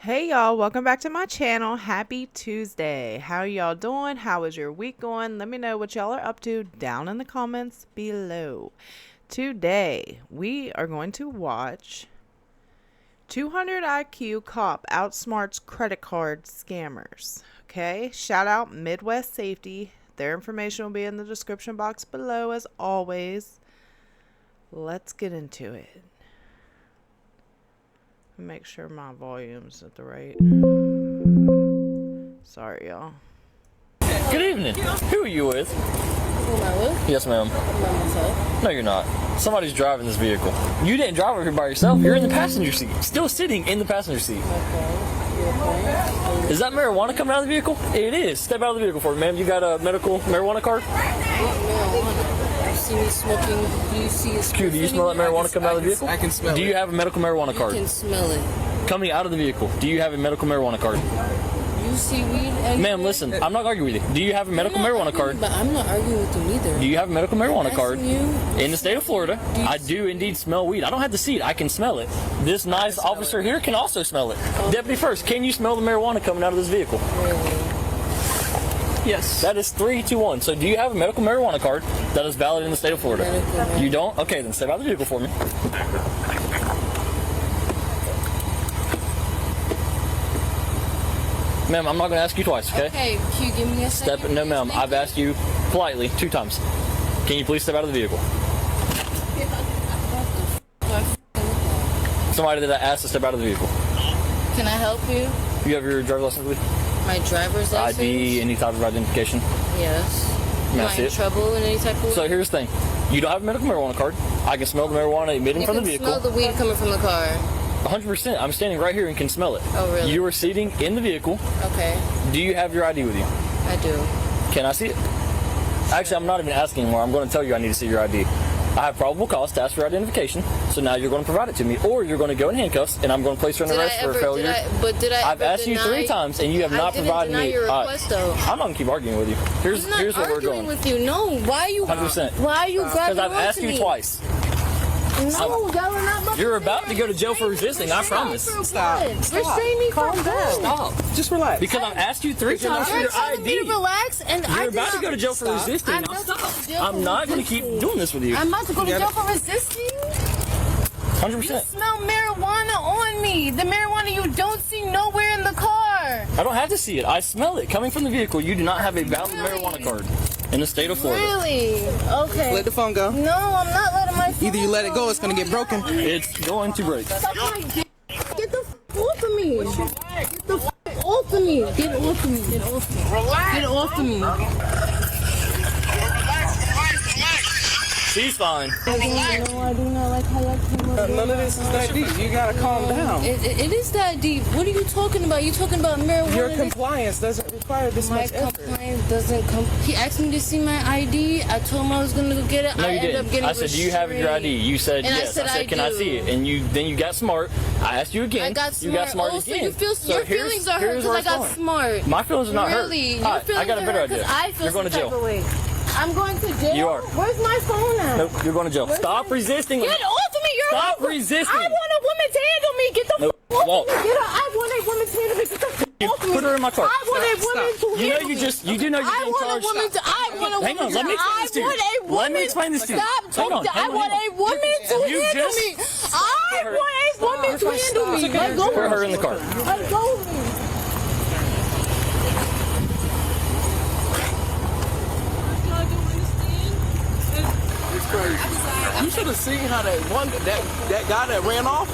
Hey y'all, welcome back to my channel. Happy Tuesday. How y'all doing? How is your week going? Let me know what y'all are up to down in the comments below. Today we are going to watch 200 IQ cop outsmarts credit card scammers. Okay, shout out Midwest Safety. Their information will be in the description box below as always. Let's get into it. Make sure my volume's at the right. Sorry, y'all. Good evening. Who are you with? Who am I with? Yes, ma'am. I'm by myself. No, you're not. Somebody's driving this vehicle. You didn't drive over here by yourself. You're in the passenger seat. Still sitting in the passenger seat. Okay. Is that marijuana coming out of the vehicle? It is. Step out of the vehicle for me, ma'am. You got a medical marijuana card? Marijuana. You see me smoking? Do you see it? Q, do you smell that marijuana coming out of the vehicle? I can smell it. Do you have a medical marijuana card? You can smell it. Coming out of the vehicle, do you have a medical marijuana card? You see weed? Ma'am, listen, I'm not arguing with you. Do you have a medical marijuana card? But I'm not arguing with you neither. Do you have a medical marijuana card? You, in the state of Florida, I do indeed smell weed. I don't have to see it. I can smell it. This nice officer here can also smell it. Deputy First, can you smell the marijuana coming out of this vehicle? Really? Yes. That is 3, 2, 1. So do you have a medical marijuana card that is valid in the state of Florida? You don't? Okay, then step out of the vehicle for me. Ma'am, I'm not going to ask you twice, okay? Okay, can you give me a second? No, ma'am. I've asked you politely 2 times. Can you please step out of the vehicle? Somebody that I asked to step out of the vehicle. Can I help you? You have your driver's license with you? My driver's license? ID, any type of identification? Yes. May I Am I see in it? trouble in any type of way? So here's the thing. You don't have a medical marijuana card. I can smell the marijuana emitting from the vehicle. You can smell the weed coming from the car. 100%. I'm standing right here and can smell it. Oh, really? You are sitting in the vehicle. Okay. Do you have your ID with you? I do. Can I see it? Actually, I'm not even asking anymore. I'm going to tell you I need to see your ID. I have probable cause to ask for identification, so now you're going to provide it to me, or you're going to go in handcuffs, and I'm going to place you under arrest for failure. I've asked you 3 times, and you have not provided me. Your request, though. I'm not going to keep arguing with you. Here's where we're going. With you. No, why are you? 100%. Why are you grabbing? Because I've asked you twice. No, y'all are not my You're about to go to jail for resisting, I promise. Stop. You're saying me Calm for down. what? Stop. Just relax. Because I've asked you 3 times for You're your telling me to ID. relax, and You're about to go to jail for resisting. I'm not going to keep doing this with you. I'm about to go to jail for resisting. 100%. Smell marijuana on me. The marijuana you don't see nowhere in the car. I don't have to see it. I smell it coming from the vehicle. You do not have a valid marijuana card in the state of Florida. Really? Okay. Let the phone go. No, I'm not letting my phone Either you let it go, it's gonna get broken. It's going to break. Get the f off of me. Get the f off of me. Get off of me. Get off of me. Get off of me. She's fine. No, I do not like how y'all came up. None of this is that deep. You gotta calm down. It is that deep. What are you talking about? You talking about marijuana? Your compliance doesn't require this My much effort. compliance doesn't come. He asked me to see my ID. I told him I was gonna go get it. No, I you ended didn't. up getting I said, do you have your ID? You said And I yes. said, I said, I can I do. see it? And then you got smart. I asked you again. I got smart. You got smart also, again. you feel So your here's- feelings are hurt here's because where I it's got going. smart. My feelings are not hurt. Really? All right, I got a better idea. I feel You're going to some type jail. of way. I'm going to jail. You are. Where's my phone at? Nope, you're going to jail. Stop resisting. Get off of me! You're Stop resisting. I want a woman to handle me. Get the Nope. f off Walk. of me. Get her. I want a woman to handle me. Get the f off of me. Put her in my car. I want a woman to You know handle you me. just you do know you're I being want a charged. woman to. I want a Hang woman on, let me explain this to you. I want a woman. Let me explain this to you. Stop Hang on, talking. I hang on, want a hang on. woman to You handle just- me. I want a woman to handle me. Let go. Put her in the car. Let go of me. It's crazy. You should have seen how that guy that ran off.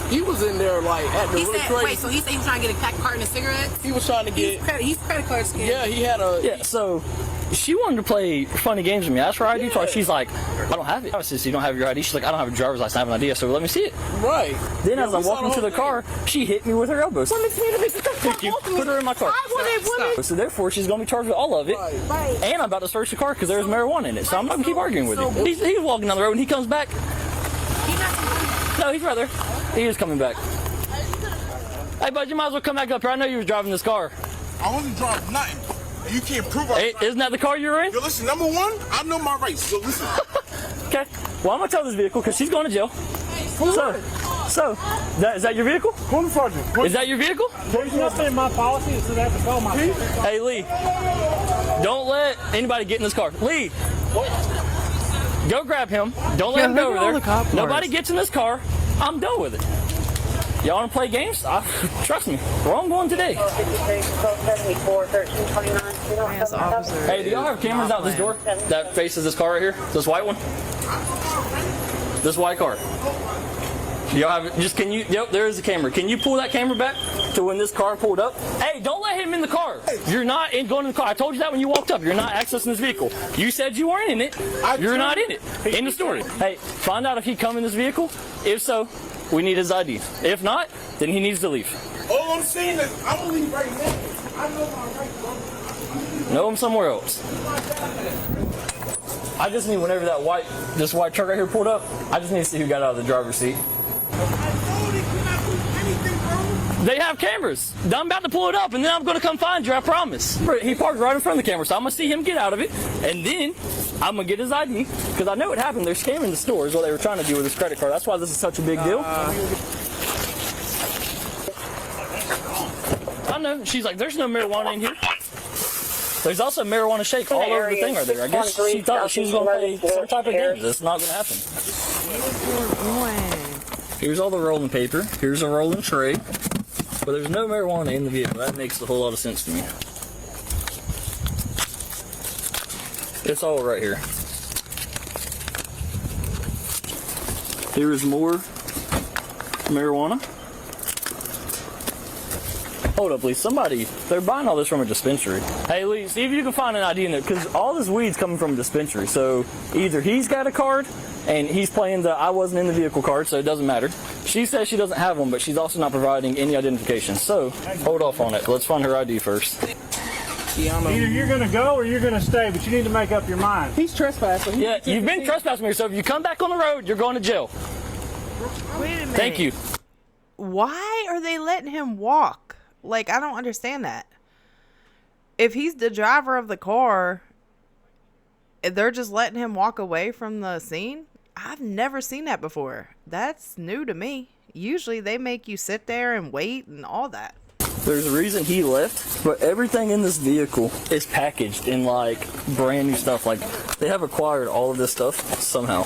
He was in there like acting really crazy. Wait, so he said he was trying to get a carton of cigarettes? He was trying to get. He's credit card scam. Yeah, he had a. Yeah, so she wanted to play funny games with me. I asked for her ID twice. She's like, I don't have it. I said, you don't have your ID? She's like, I don't have a driver's license. I have an ID. So let me see it. Right. Then Yeah, as we I'm saw walking to the whole car, she hit me with her elbows. Woman to handle me. Get the f Thank you. off of me. Put her in my car. I want a woman. So therefore, she's going to be charged with all of it. Right. And I'm about to search the car because there's marijuana in it. So I'm not going to keep arguing with you. He's walking down the road and he comes back. No, he's right there. He is coming back. Hey, bud, you might as well come back up here. I know you was driving this car. I wasn't driving nothing. And you can't prove I Hey, isn't that the car you were in? Yo, listen, number one, I know my rights. So listen. Okay. Well, I'm going to tell this vehicle because she's going to jail. Sir, So, is that your vehicle? Is that your vehicle? There's nothing in my policy that says I have to call my vehicle. Hey, Lee, don't let anybody get in this car. Lee, go grab him. Don't let him go over there. Nobody gets in this car. I'm done with it. Y'all want to play games? Trust me, we're on one today. Yes, officer. Hey, do y'all have cameras out this door that faces this car right here? This white one? This white car. Do y'all have it? Just can you? Yep, there is a camera. Can you pull that camera back to when this car pulled up? Hey, don't let him in the car. You're not going in the car. I told you that when you walked up. You're not accessing this vehicle. You said you weren't in it. You're not in it. In the story. Hey, find out if he come in this vehicle. If so, we need his ID. If not, then he needs to leave. All I'm saying is, I'm gonna leave right now. I know my rights, bro. Know him somewhere else. I just need whenever this white truck right here pulled up, I just need to see who got out of the driver's seat. They have cameras. I'm about to pull it up, and then I'm going to come find you, I promise. He parked right in front of the camera, so I'm going to see him get out of it, and then I'm going to get his ID, because I know what happened. They're scamming the store is what they were trying to do with his credit card. That's why this is such a big deal. I know. She's like, there's no marijuana in here. There's also marijuana shake all over the thing right there. I guess she thought she was going to play some type of game. That's not going to happen. Here's all the rolling paper. Here's a rolling tray. But there's no marijuana in the vehicle. That makes a whole lot of sense to me. It's all right here. Here is more marijuana. Hold up, please. Somebody, they're buying all this from a dispensary. Hey, Lee, see if you can find an ID in there, because all this weed's coming from a dispensary. So either he's got a card, and he's playing the I wasn't in the vehicle card, so it doesn't matter. She says she doesn't have one, but she's also not providing any identification. So hold off on it. Let's find her ID first. Either you're going to go or you're going to stay, but you need to make up your mind. He's trespassing. Yeah, you've been trespassing here, so if you come back on the road, you're going to jail. Wait a minute. Thank you. Why are they letting him walk? Like, I don't understand that. If he's the driver of the car, they're just letting him walk away from the scene? I've never seen that before. That's new to me. Usually they make you sit there and wait and all that. There's a reason he left, but everything in this vehicle is packaged in like brand new stuff. Like they have acquired all of this stuff somehow.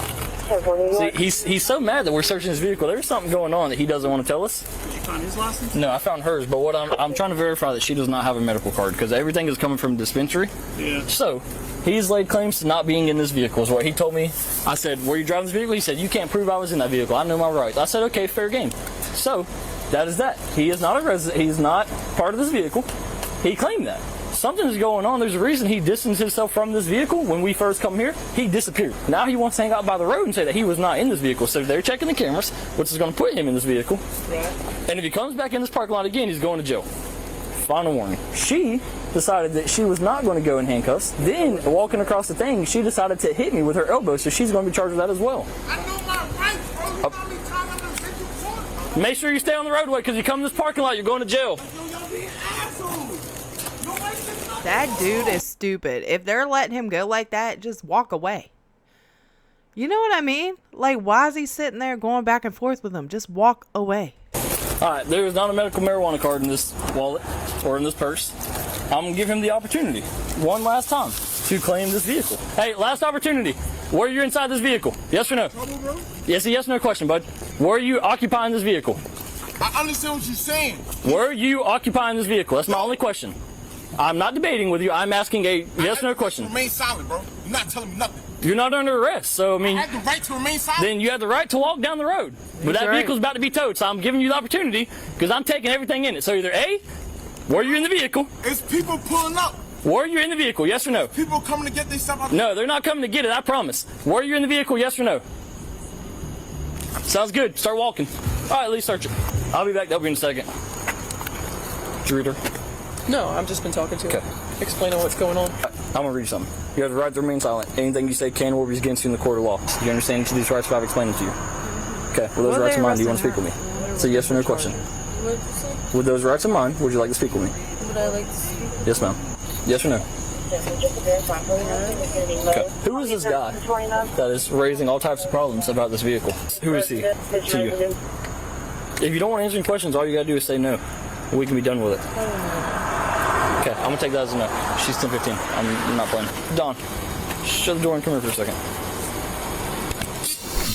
See, he's so mad that we're searching his vehicle. There's something going on that he doesn't want to tell us. Did you find his license? No, I found hers, but what I'm trying to verify that she does not have a medical card because everything is coming from a dispensary. Yeah. So he's laid claims to not being in this vehicle is what he told me. I said, were you driving this vehicle? He said, you can't prove I was in that vehicle. I know my rights. I said, okay, fair game. So that is that. He is not a resident. He's not part of this vehicle. He claimed that. Something's going on. There's a reason he distanced himself from this vehicle. When we first come here, he disappeared. Now he wants to hang out by the road and say that he was not in this vehicle. So they're checking the cameras, which is going to put him in this vehicle. Right. And if he comes back in this parking lot again, he's going to jail. Final warning. She decided that she was not going to go in handcuffs. Then, walking across the thing, she decided to hit me with her elbow, so she's going to be charged with that as well. I know my rights, bro. You got me tied up in victim court. Make sure you stay on the roadway, because you come in this parking lot, you're going to jail. Yo, y'all being assholes. Nobody said nothing. That dude is stupid. If they're letting him go like that, just walk away. You know what I mean? Like, why is he sitting there going back and forth with them? Just walk away. All right, there is not a medical marijuana card in this wallet or in this purse. I'm going to give him the opportunity one last time to claim this vehicle. Hey, last opportunity. Were you inside this vehicle? Yes or no? Trouble, bro? Yes, a yes or no question, bud. Were you occupying this vehicle? I understand what you're saying. Were you occupying this vehicle? That's my only question. I'm not debating with you. I'm asking a yes or no question. Remain silent, bro. You're not telling me nothing. You're not under arrest, so I mean... I have the right to remain silent. Then you have the right to walk down the road. But that vehicle's about to be towed, so I'm giving you the opportunity because I'm taking everything in it. So either A, were you in the vehicle? It's people pulling up. Were you in the vehicle, yes or no? People coming to get their stuff out. No, they're not coming to get it, I promise. Were you in the vehicle, yes or no? Sounds good. Start walking. All right, Lee, search it. I'll be back to help you in a second. Did you read her? No, I've just been talking to Okay. him, explaining what's going on. I'm going to read you something. You have the right to remain silent. Anything you say can or will be against you in the court of law. Do you understand each of these rights if I've explained them to you? Okay, with those rights in mind, do you want to speak with me? It's a yes or no question. What did you say? With those rights in mind, would you like to speak with me? Would I like to speak? Yes, ma'am. Yes or no? Okay. Who is this guy that is raising all types of problems about this vehicle? Who is he to you? If you don't want to answer any questions, all you gotta do is say no. We can be done with it. Okay, I'm gonna take that as a no. She's 10:15. I'm not playing. Dawn, shut the door and come here for a second.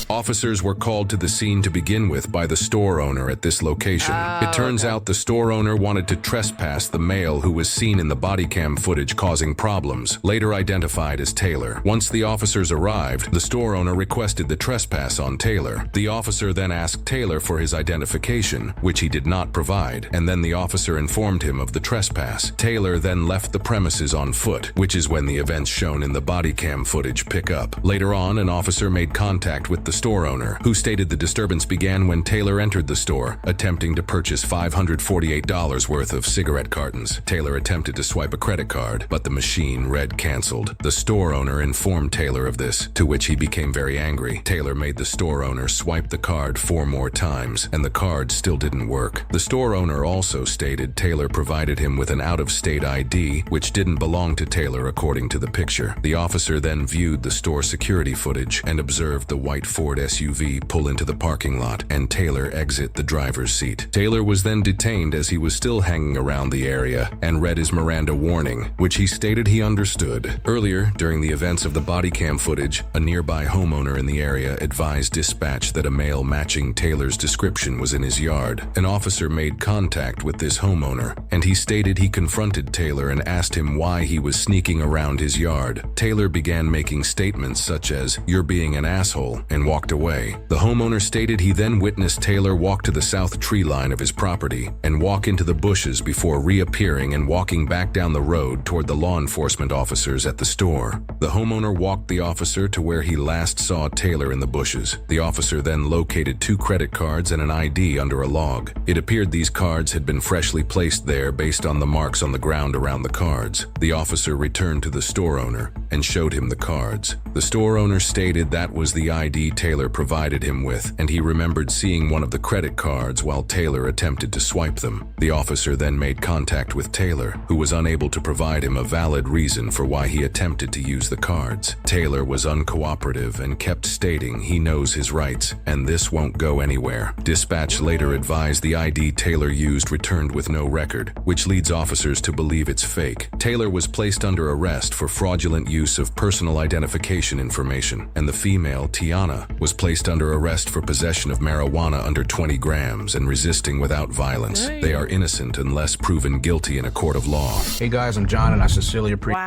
Officers were called to the scene to begin with by the store owner at this location. It turns out the store owner wanted to trespass the male who was seen in the body cam footage causing problems, later identified as Taylor. Once the officers arrived, the store owner requested the trespass on Taylor. The officer then asked Taylor for his identification, which he did not provide, and then the officer informed him of the trespass. Taylor then left the premises on foot, which is when the events shown in the body cam footage pick up. Later on, an officer made contact with the store owner, who stated the disturbance began when Taylor entered the store, attempting to purchase $548 worth of cigarette cartons. Taylor attempted to swipe a credit card, but the machine read canceled. The store owner informed Taylor of this, to which he became very angry. Taylor made the store owner swipe the card 4 more times, and the card still didn't work. The store owner also stated Taylor provided him with an out-of-state ID, which didn't belong to Taylor according to the picture. The officer then viewed the store security footage and observed the white Ford SUV pull into the parking lot and Taylor exit the driver's seat. Taylor was then detained as he was still hanging around the area and read his Miranda warning, which he stated he understood. Earlier, during the events of the body cam footage, a nearby homeowner in the area advised dispatch that a male matching Taylor's description was in his yard. An officer made contact with this homeowner, and he stated he confronted Taylor and asked him why he was sneaking around his yard. Taylor began making statements such as, "You're being an asshole," and walked away. The homeowner stated he then witnessed Taylor walk to the south tree line of his property and walk into the bushes before reappearing and walking back down the road toward the law enforcement officers at the store. The homeowner walked the officer to where he last saw Taylor in the bushes. The officer then located 2 credit cards and an ID under a log. It appeared these cards had been freshly placed there based on the marks on the ground around the cards. The officer returned to the store owner and showed him the cards. The store owner stated that was the ID Taylor provided him with, and he remembered seeing one of the credit cards while Taylor attempted to swipe them. The officer then made contact with Taylor, who was unable to provide him a valid reason for why he attempted to use the cards. Taylor was uncooperative and kept stating he knows his rights, and this won't go anywhere. Dispatch later advised the ID Taylor used returned with no record, which leads officers to believe it's fake. Taylor was placed under arrest for fraudulent use of personal identification information, and the female, Tiana, was placed under arrest for possession of marijuana under 20 grams and resisting without violence. They are innocent unless proven guilty in a court of law. Hey guys, I'm John and I sincerely appreciate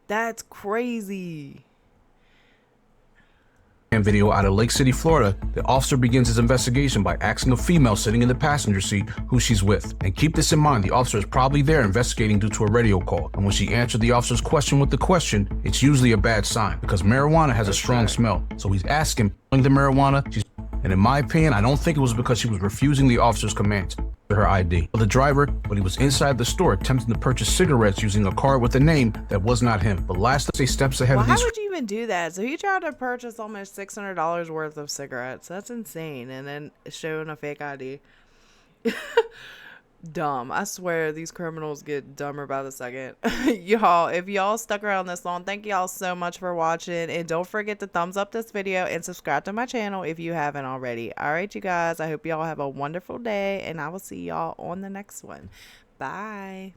That's crazy. video out of Lake City, Florida. The officer begins his investigation by asking a female sitting in the passenger seat who she's with. And keep this in mind, the officer is probably there investigating due to a radio call. And when she answered the officer's question with the question, it's usually a bad sign because marijuana has a strong smell. So he's asking the marijuana. And in my opinion, I don't think it was because she was refusing the officer's commands. Her ID. The driver, but he was inside the store attempting to purchase cigarettes using a card with a name that was not him. But last, let's say steps ahead of these. Why would you even do that? So he tried to purchase almost $600 worth of cigarettes. That's insane. And then showing a fake ID. Dumb. I swear these criminals get dumber by the second. Y'all, if y'all stuck around this long, thank y'all so much for watching, and don't forget to thumbs up this video and subscribe to my channel if you haven't already. All right, you guys, I hope y'all have a wonderful day, and I will see y'all on the next one. Bye.